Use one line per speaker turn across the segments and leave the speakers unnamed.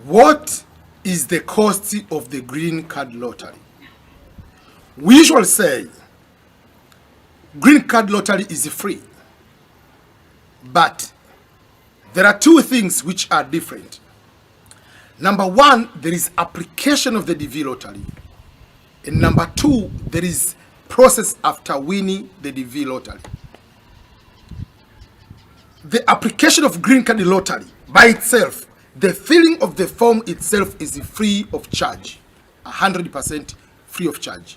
What is the cost of the green card lottery? We usually say green card lottery is free, but there are two things which are different. Number one, there is application of the DV lottery, and number two, there is process after winning the DV lottery. The application of green card lottery by itself, the filling of the form itself is free of charge, 100% free of charge.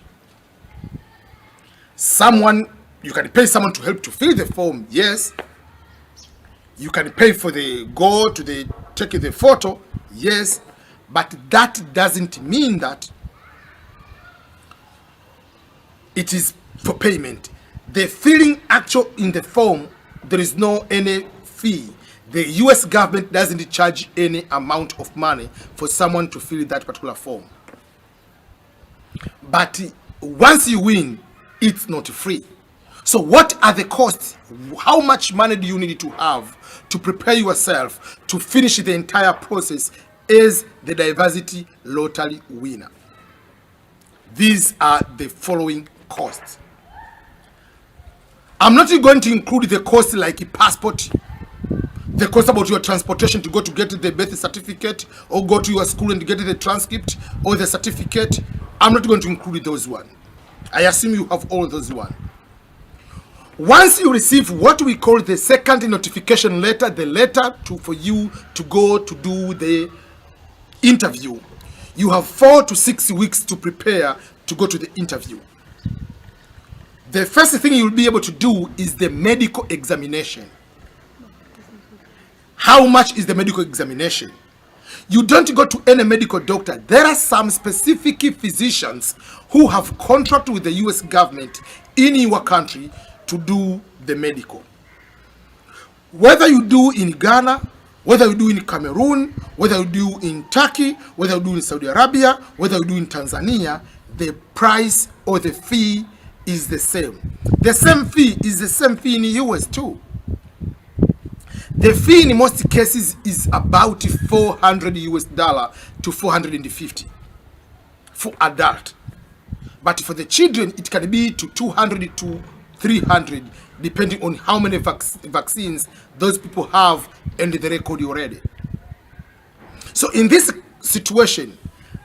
You can pay someone to help to fill the form, yes. You can pay for take the photo, yes. But that doesn't mean that it is for payment. The filling actual in the form, there is no any fee. The US government doesn't charge any amount of money for someone to fill that particular form. But once you win, it's not free. So what are the costs? How much money do you need to have to prepare yourself to finish the entire process as the diversity lottery winner? These are the following costs. I'm not going to include the cost like a passport, the cost about your transportation to go to get the birth certificate, or go to your school and get the transcript or the certificate. I'm not going to include those one. I assume you have all those one. Once you receive what we call the second notification letter, the letter for you to go to do the interview, you have 4 to 6 weeks to prepare to go to the interview. The first thing you'll be able to do is the medical examination. How much is the medical examination? You don't go to any medical doctor. There are some specific physicians who have contract with the US government in your country to do the medical. Whether you do in Ghana, whether you do in Cameroon, whether you do in Turkey, whether you do in Saudi Arabia, whether you do in Tanzania, the price or the fee is the same. The same fee is the same fee in the US too. The fee in most cases is about $400 to $450 for adult. But for the children, it can be to $200 to $300, depending on how many vaccines those people have and the record already. So in this situation,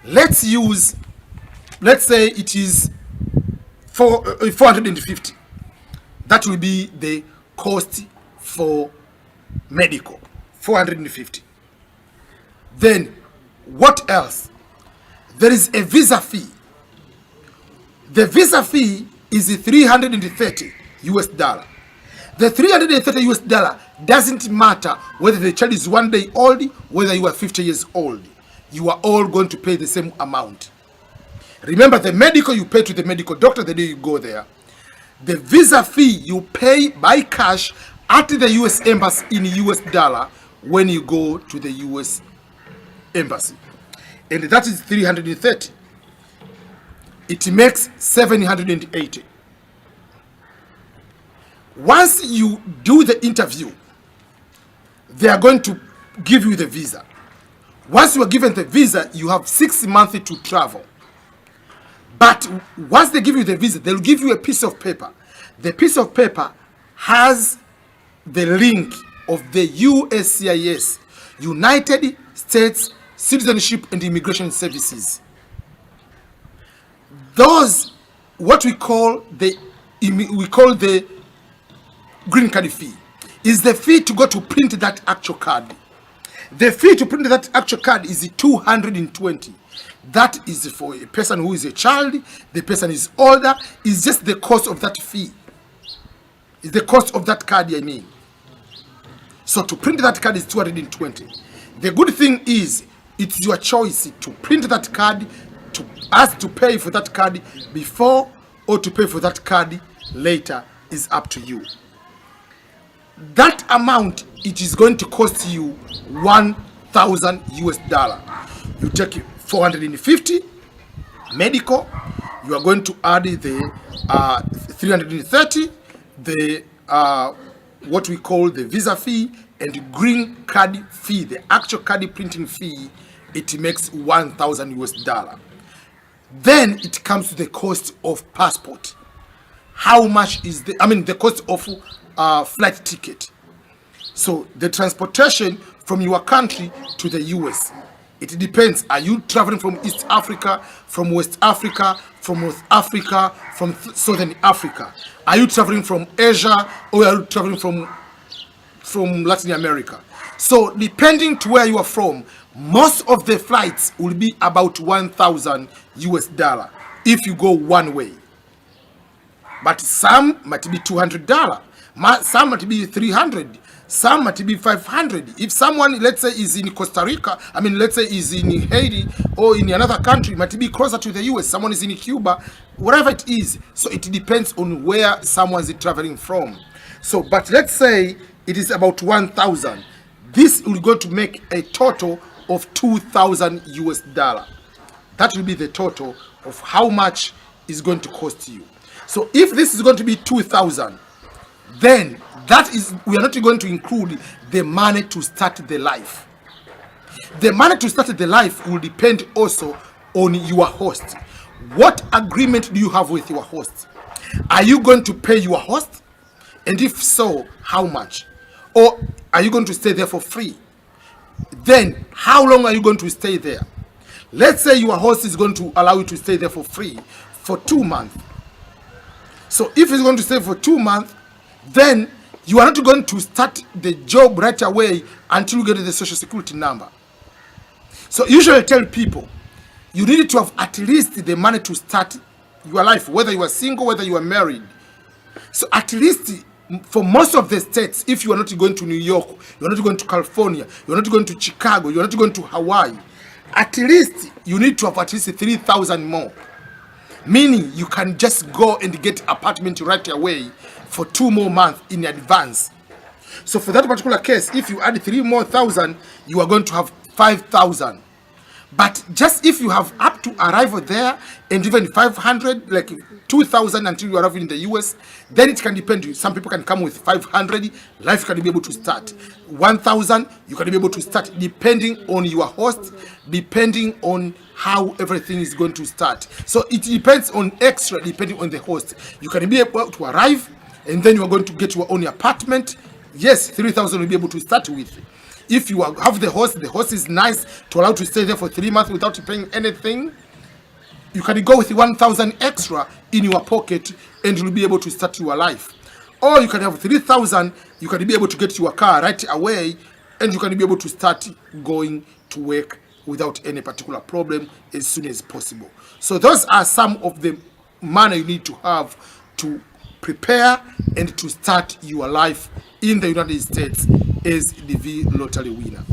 let's say it is 450. That will be the cost for medical, 450. Then what else? There is a visa fee. The visa fee is $330 US. The $330 US doesn't matter whether the child is 1 day old, whether you are 50 years old. You are all going to pay the same amount. Remember, the medical you pay to the medical doctor the day you go there. The visa fee you pay by cash at the US embassy in US dollar when you go to the US embassy. And that is 330. It makes 780. Once you do the interview, they are going to give you the visa. Once you are given the visa, you have 6 months to travel. But once they give you the visa, they'll give you a piece of paper. The piece of paper has the link of the USCIS, United States Citizenship and Immigration Services. Those, what we call the green card fee, is the fee to go to print that actual card. The fee to print that actual card is $220. That is for a person who is a child. The person is older. It's just the cost of that fee. It's the cost of that card, I mean. So to print that card is $220. The good thing is, it's your choice to print that card, to ask to pay for that card before or to pay for that card later is up to you. That amount, it is going to cost you $1,000 US. You take 450 medical, you are going to add the 330, the what we call the visa fee and green card fee, the actual card printing fee it makes 1,000 US dollar. Then it comes to the cost of passport. How much is the cost of flight ticket. So the transportation from your country to the US, it depends. Are you traveling from East Africa, from West Africa, from North Africa, from Southern Africa? Are you traveling from Asia, or are you traveling from Latin America? So depending to where you are from, most of the flights will be about 1,000 US dollar if you go one way. But some might be $200, some might be 300, some might be 500. If someone, let's say, is in Costa Rica, let's say is in Haiti or in another country, might be closer to the US. Someone is in Cuba, wherever it is. So it depends on where someone is traveling from. So, but let's say it is about 1,000. This will go to make a total of 2,000 US dollar. That will be the total of how much is going to cost you. So if this is going to be 2,000, then we are not going to include the money to start the life. The money to start the life will depend also on your host. What agreement do you have with your host? Are you going to pay your host? And if so, how much? Or are you going to stay there for free? Then how long are you going to stay there? Let's say your host is going to allow you to stay there for free for 2 months. So if he's going to stay for 2 months, then you are not going to start the job right away until you get the social security number. So usually I tell people, you need to have at least the money to start your life, whether you are single, whether you are married. So at least for most of the states, if you are not going to New York, you are not going to California, you are not going to Chicago, you are not going to Hawaii, at least you need to have at least 3,000 more. Meaning you can just go and get apartment right away for 2 more months in advance. So for that particular case, if you add 3,000 more, you are going to have 5,000. But just if you have up to arrival there and even 500, like 2,000 until you arrive in the US, then it can depend. Some people can come with 500, life can be able to start. 1,000, you can be able to start depending on your host, depending on how everything is going to start. So it depends on extra, depending on the host. You can be able to arrive and then you are going to get your own apartment. Yes, 3,000 will be able to start with. If you have the host is nice to allow to stay there for 3 months without paying anything, you can go with 1,000 extra in your pocket and you'll be able to start your life. Or you can have 3,000, you can be able to get your car right away and you can be able to start going to work without any particular problem as soon as possible. So those are some of the money you need to have to prepare and to start your life in the United States as the V lottery winner.